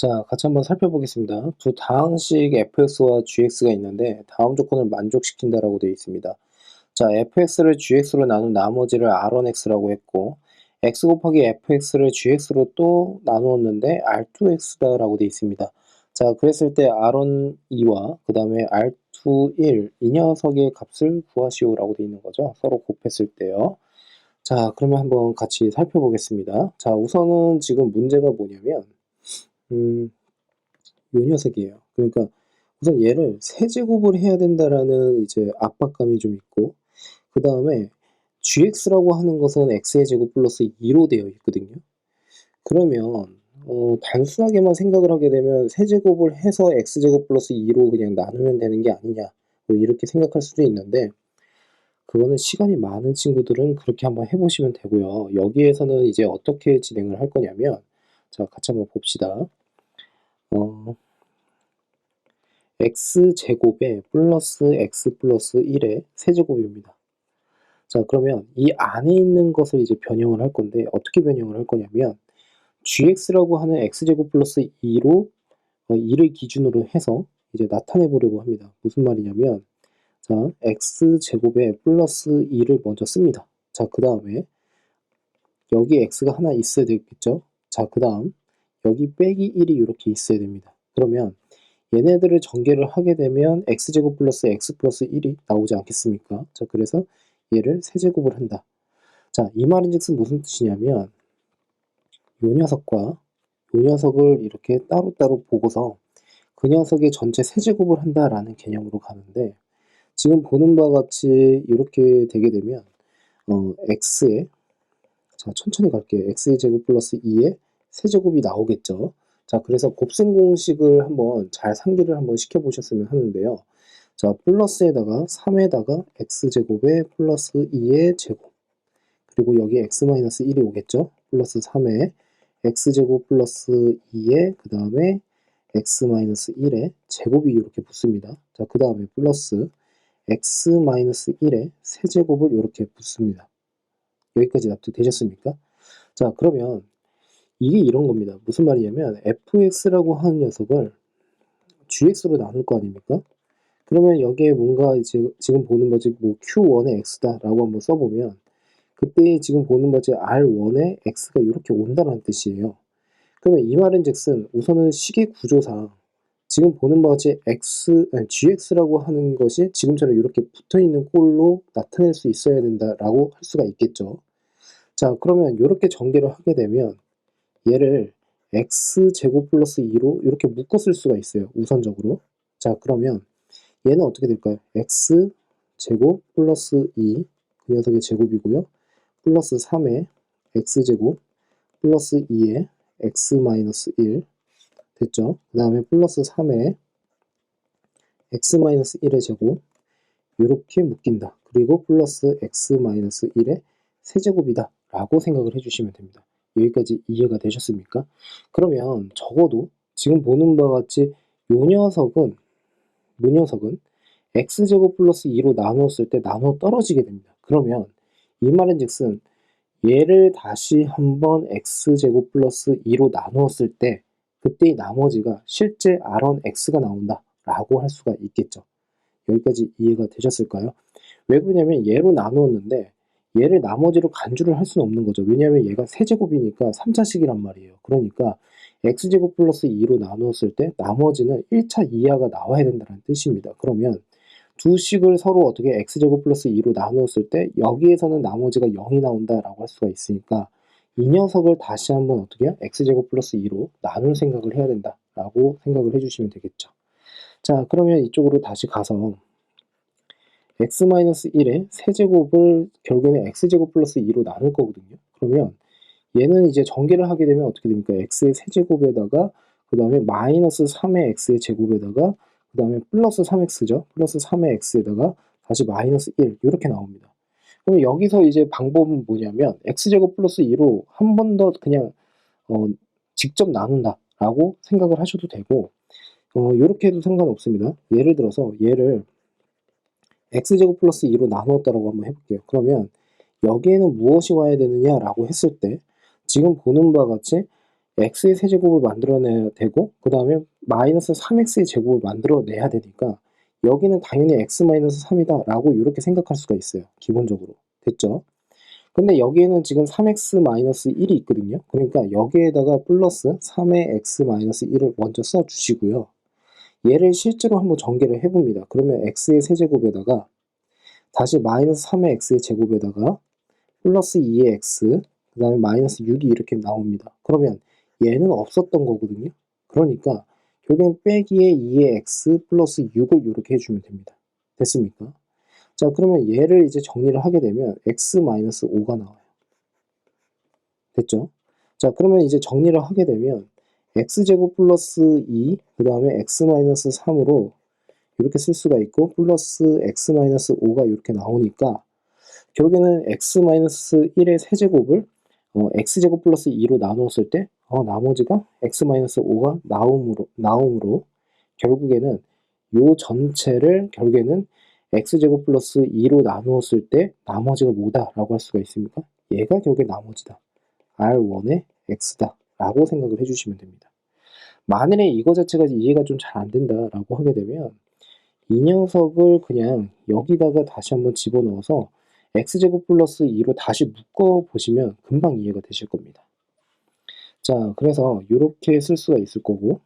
자, 같이 한번 살펴보겠습니다. 두 다항식 fx와 gx가 있는데 다음 조건을 만족시킨다라고 되어 있습니다. 자, fx를 gx로 나눈 나머지를 r1x라고 했고 x 곱하기 fx를 gx로 또 나누었는데 r2x다라고 되어 있습니다. 자, 그랬을 때 r1 2와 그 다음에 r2 1, 이 녀석의 값을 구하시오라고 되어 있는 거죠. 서로 곱했을 때요. 자, 그러면 한번 같이 살펴보겠습니다. 자, 우선은 지금 문제가 뭐냐면 요 녀석이에요. 그러니까 우선 얘를 세제곱을 해야 된다라는 이제 압박감이 좀 있고, 그 다음에 gx라고 하는 것은 x의 제곱 플러스 2로 되어 있거든요. 그러면 단순하게만 생각을 하게 되면 세제곱을 해서 x제곱 플러스 2로 그냥 나누면 되는 게 아니냐, 뭐 이렇게 생각할 수도 있는데, 그거는 시간이 많은 친구들은 그렇게 한번 해보시면 되고요. 여기에서는 이제 어떻게 진행을 할 거냐면, 자, 같이 한번 봅시다. x제곱에 플러스 x 플러스 1의 세제곱입니다. 자, 그러면 이 안에 있는 것을 이제 변형을 할 건데, 어떻게 변형을 할 거냐면 gx라고 하는 x제곱 플러스 2로 2를 기준으로 해서 이제 나타내 보려고 합니다. 무슨 말이냐면, 자, x제곱에 플러스 2를 먼저 씁니다. 자, 그 다음에 여기 x가 하나 있어야 되겠죠. 자, 그 다음 여기 빼기 1이 이렇게 있어야 됩니다. 그러면 얘네들을 전개를 하게 되면 x제곱 플러스 x 플러스 1이 나오지 않겠습니까? 자, 그래서 얘를 세제곱을 한다. 자, 이 말인즉슨 무슨 뜻이냐면 요 녀석과 요 녀석을 이렇게 따로따로 보고서 그 녀석의 전체 세제곱을 한다라는 개념으로 가는데, 지금 보는 바와 같이 이렇게 되게 되면 x에, 자, 천천히 갈게요. x의 제곱 플러스 2의 세제곱이 나오겠죠. 자, 그래서 곱셈 공식을 한번 잘 상기를 한번 시켜보셨으면 하는데요. 자, 플러스에다가 3에다가 x제곱에 플러스 2의 제곱, 그리고 여기 x-1이 오겠죠. 플러스 3에 x제곱 플러스 2의 그 다음에 x-1의 제곱이 이렇게 붙습니다. 자, 그 다음에 플러스 x-1의 세제곱을 이렇게 붙습니다. 여기까지 납득되셨습니까? 자, 그러면 이게 이런 겁니다. 무슨 말이냐면 fx라고 하는 녀석을 gx로 나눌 거 아닙니까? 그러면 여기에 뭔가 이제 지금 보는 거지, 뭐 q1의 x다라고 한번 써보면 그때 지금 보는 거지 r1의 x가 이렇게 온다는 뜻이에요. 그러면 이 말인즉슨 우선은 식의 구조상 지금 보는 바와 같이 gx라고 하는 것이 지금처럼 이렇게 붙어있는 꼴로 나타낼 수 있어야 된다라고 할 수가 있겠죠. 자, 그러면 이렇게 전개를 하게 되면 얘를 x제곱 플러스 2로 이렇게 묶어 쓸 수가 있어요. 우선적으로. 자, 그러면 얘는 어떻게 될까요? x제곱 플러스 2, 그 녀석의 제곱이고요. 플러스 3의 x제곱 플러스 2의 x-1 됐죠? 그 다음에 플러스 3의 x-1의 제곱 이렇게 묶인다. 그리고 플러스 x-1의 세제곱이다 라고 생각을 해주시면 됩니다. 여기까지 이해가 되셨습니까? 그러면 적어도 지금 보는 바와 같이 요 녀석은 x제곱 플러스 2로 나누었을 때 나눠 떨어지게 됩니다. 그러면 이 말인즉슨 얘를 다시 한번 x제곱 플러스 2로 나누었을 때 그때의 나머지가 실제 r1x가 나온다 라고 할 수가 있겠죠. 여기까지 이해가 되셨을까요? 왜 그러냐면 얘로 나누었는데 얘를 나머지로 간주를 할 수는 없는 거죠. 왜냐하면 얘가 세제곱이니까 3차식이란 말이에요. 그러니까 x제곱 플러스 2로 나누었을 때 나머지는 1차 이하가 나와야 된다는 뜻입니다. 그러면 두 식을 서로 어떻게 x제곱 플러스 2로 나누었을 때 여기에서는 나머지가 0이 나온다라고 할 수가 있으니까 이 녀석을 다시 한번 어떻게 해요? x제곱 플러스 2로 나눌 생각을 해야 된다라고 생각을 해주시면 되겠죠. 자, 그러면 이쪽으로 다시 가서 x-1의 세제곱을 결국에는 x제곱 플러스 2로 나눌 거거든요. 그러면 얘는 이제 전개를 하게 되면 어떻게 됩니까? x의 세제곱에다가 그 다음에 마이너스 3의 x의 제곱에다가 그 다음에 플러스 3x죠. 플러스 3의 x에다가 다시 마이너스 1 이렇게 나옵니다. 그럼 여기서 이제 방법은 뭐냐면 x제곱 플러스 2로 한 번 더 그냥 직접 나눈다라고 생각을 하셔도 되고 이렇게 해도 상관없습니다. 예를 들어서 얘를 x제곱 플러스 2로 나누었다라고 한번 해볼게요. 그러면 여기에는 무엇이 와야 되느냐라고 했을 때 지금 보는 바와 같이 x의 세제곱을 만들어내야 되고 그 다음에 마이너스 3x의 제곱을 만들어내야 되니까 여기는 당연히 x-3이다 라고 이렇게 생각할 수가 있어요. 기본적으로. 됐죠? 근데 여기에는 지금 3x-1이 있거든요. 그러니까 여기에다가 플러스 3의 x-1을 먼저 써주시고요. 얘를 실제로 한번 전개를 해봅니다. 그러면 x의 세제곱에다가 다시 마이너스 3의 x의 제곱에다가 플러스 2의 x 그 다음에 마이너스 6이 이렇게 나옵니다. 그러면 얘는 없었던 거거든요. 그러니까 결국엔 빼기의 2의 x 플러스 6을 이렇게 해주면 됩니다. 됐습니까? 자, 그러면 얘를 이제 정리를 하게 되면 x-5가 나와요. 됐죠? 자, 그러면 이제 정리를 하게 되면 x제곱 플러스 2, 그 다음에 x-3으로 이렇게 쓸 수가 있고 플러스 x-5가 이렇게 나오니까 결국에는 x-1의 세제곱을 x제곱 플러스 2로 나누었을 때 나머지가 x-5가 나옴으로 결국에는 요 전체를 결국에는 x제곱 플러스 2로 나누었을 때 나머지가 뭐다 라고 할 수가 있습니까? 얘가 결국에 나머지다. R1의 x다 라고 생각을 해주시면 됩니다. 만일에 이거 자체가 이해가 좀 잘 안 된다 라고 하게 되면 이 녀석을 그냥 여기다가 다시 한번 집어넣어서 x제곱 플러스 2로 다시 묶어보시면 금방 이해가 되실 겁니다. 자, 그래서 이렇게 쓸 수가 있을 거고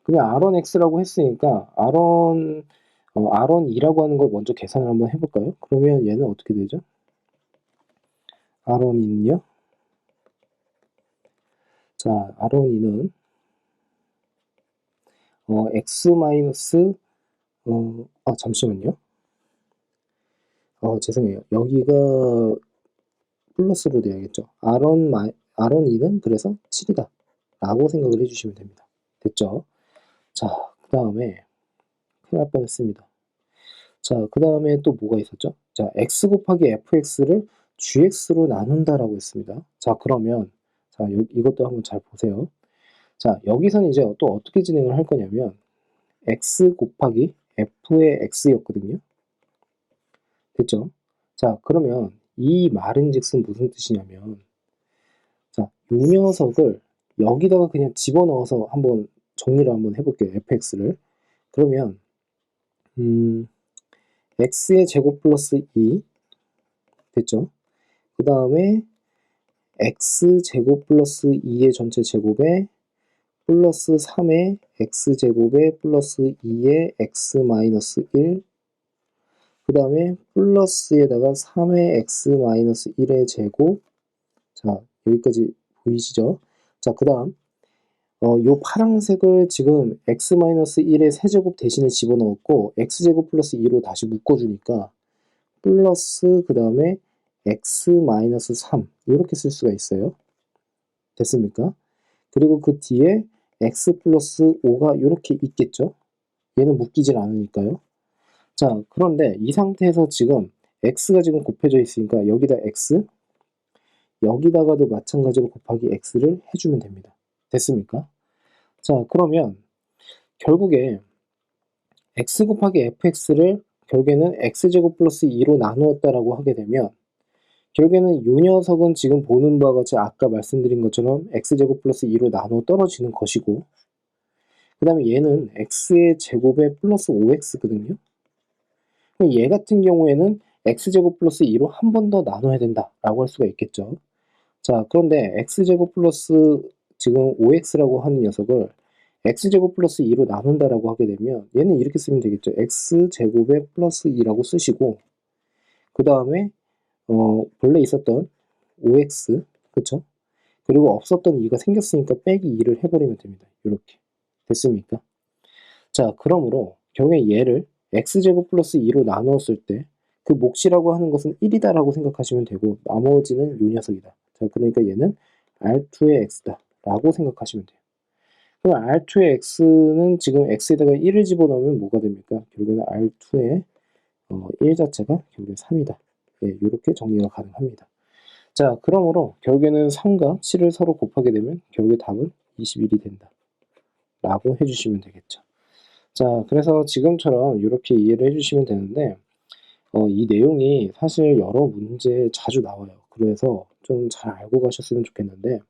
그러면 r1x라고 했으니까 r1이라고 하는 걸 먼저 계산을 한번 해볼까요? 그러면 얘는 어떻게 되죠? r1이는요? 자, r1이는 x 마이너스 잠시만요. 죄송해요. 여기가 플러스로 돼야겠죠. r1, 2는 그래서 7이다. 라고 생각을 해주시면 됩니다. 됐죠? 자, 그 다음에 큰일 날 뻔했습니다. 자, 그 다음에 또 뭐가 있었죠? 자, x 곱하기 fx를 gx로 나눈다라고 했습니다. 자, 그러면 자, 이것도 한번 잘 보세요. 자, 여기서는 이제 또 어떻게 진행을 할 거냐면 x 곱하기 f의 x였거든요. 됐죠? 자, 그러면 이 말인즉슨 무슨 뜻이냐면 자, 요 녀석을 여기다가 그냥 집어넣어서 한번 정리를 한번 해볼게요. fx를. 그러면 x의 제곱 플러스 2 됐죠? 그 다음에 x 제곱 플러스 2의 전체 제곱에 플러스 3의 x제곱에 플러스 2의 x 마이너스 1 그 다음에 플러스에다가 3의 x 마이너스 1의 제곱 자 여기까지 보이시죠? 자 그 다음 요 파란색을 지금 x 마이너스 1의 세제곱 대신에 집어넣었고 x제곱 플러스 2로 다시 묶어주니까 플러스 그 다음에 x 마이너스 3 이렇게 쓸 수가 있어요. 됐습니까? 그리고 그 뒤에 x 플러스 5가 이렇게 있겠죠? 얘는 묶이질 않으니까요. 자, 그런데 이 상태에서 지금 x가 지금 곱해져 있으니까 여기다 x, 여기다가도 마찬가지로 곱하기 x를 해주면 됩니다. 됐습니까? 자, 그러면 결국에 x 곱하기 fx를 결국에는 x제곱 플러스 2로 나누었다라고 하게 되면 결국에는 이 녀석은 지금 보는 바와 같이 아까 말씀드린 것처럼 x제곱 플러스 2로 나누어 떨어지는 것이고 그 다음에 얘는 x의 제곱에 플러스 5x거든요. 그럼 얘 같은 경우에는 x제곱 플러스 2로 한 번 더 나눠야 된다라고 할 수가 있겠죠. 자, 그런데 x제곱 플러스 지금 5x라고 하는 녀석을 x제곱 플러스 2로 나눈다라고 하게 되면 얘는 이렇게 쓰면 되겠죠. x제곱에 플러스 2라고 쓰시고 그 다음에 본래 있었던 5x 그쵸? 그리고 없었던 2가 생겼으니까 빼기 2를 해버리면 됩니다. 이렇게 됐습니까? 자, 그러므로 결국에 얘를 x제곱 플러스 2로 나누었을 때 그 몫이라고 하는 것은 1이다 라고 생각하시면 되고 나머지는 요 녀석이다. 자, 그러니까 얘는 R2의 x다 라고 생각하시면 돼요. 그럼 R2의 x는 지금 x에다가 1을 집어넣으면 뭐가 됩니까? 결국에는 R2의 1 자체가 결국에 3이다. 예, 이렇게 정리가 가능합니다. 자, 그러므로 결국에는 3과 7을 서로 곱하게 되면 결국에 답은 21이 된다. 라고 해주시면 되겠죠. 자, 그래서 지금처럼 이렇게 이해를 해주시면 되는데 이 내용이 사실 여러 문제에 자주 나와요. 그래서 좀 잘 알고 가셨으면 좋겠는데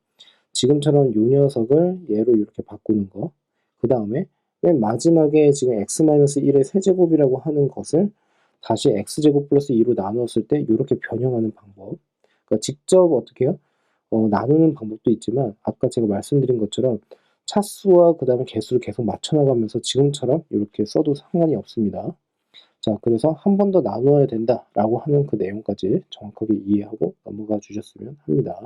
지금처럼 요 녀석을 얘로 이렇게 바꾸는 거. 그 다음에 맨 마지막에 지금 x-1의 세제곱이라고 하는 것을 다시 x제곱 플러스 2로 나누었을 때 이렇게 변형하는 방법. 그러니까 직접 어떻게 해요? 나누는 방법도 있지만 아까 제가 말씀드린 것처럼 차수와 그 다음에 개수를 계속 맞춰나가면서 지금처럼 이렇게 써도 상관이 없습니다. 자, 그래서 한 번 더 나누어야 된다라고 하는 그 내용까지 정확하게 이해하고 넘어가 주셨으면 합니다.